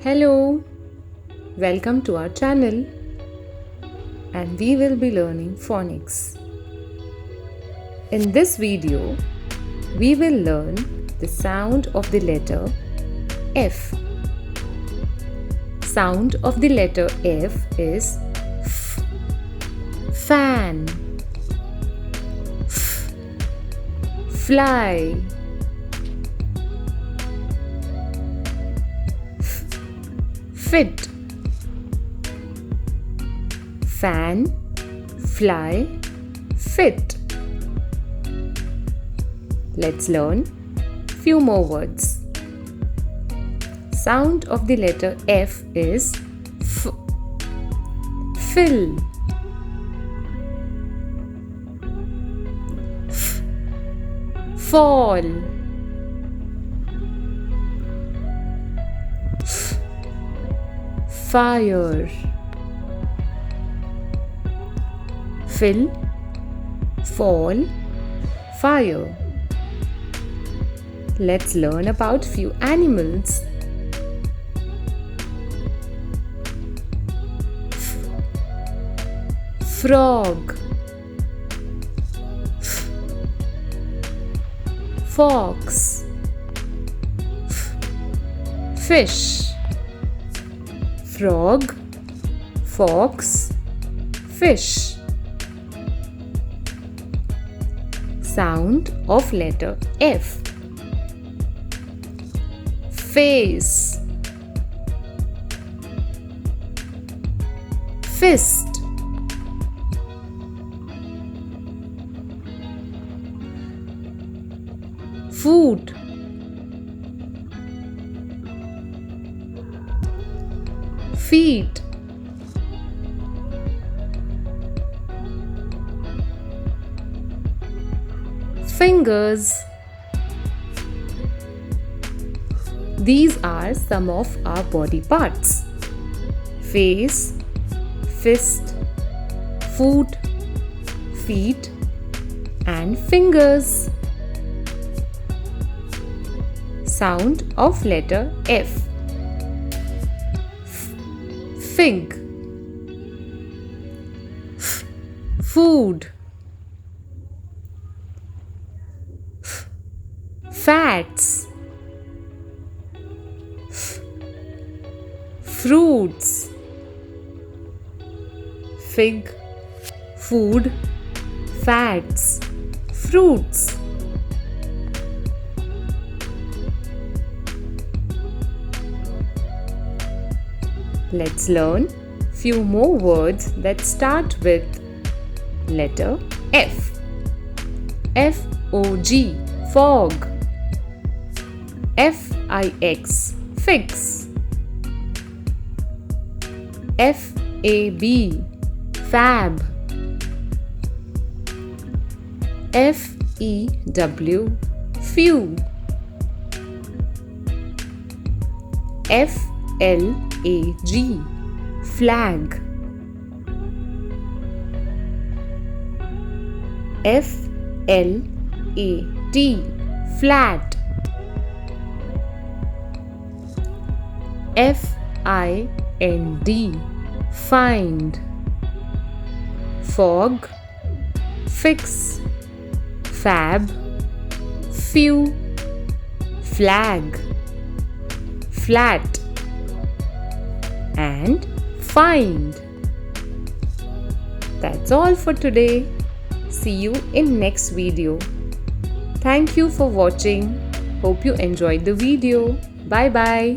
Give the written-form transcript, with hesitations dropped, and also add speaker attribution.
Speaker 1: Hello, welcome to our channel, and we will be learning phonics. In this video, we will learn the sound of the letter F. Sound of the letter F is F. Fan, F. Fly, fit. Fan, fly, fit. Let's learn few more words. Sound of the letter F is F. Fill, F. Fall, F. Fire. Fill, fall, fire. Let's learn about few animals. Frog, fox, fish. Frog, fox, fish. Sound of letter F. Face, fist, foot, feet, fingers. These are some of our body parts: face, fist, foot, feet, and fingers. Sound of letter F. Fig, food, fats, fruits. Fig, food, fats, fruits. Let's learn few more words that start with letter F. F-O-G, fog. F-I-X, fix. F-A-B, fab. F-E-W, few. F-L-A-G, flag. F-L-A-T, flat. F-I-N-D, find. Fog, fix, fab, few, flag, flat, and find. That's all for today. See you in next video. Thank you for watching. Hope you enjoyed the video. Bye bye.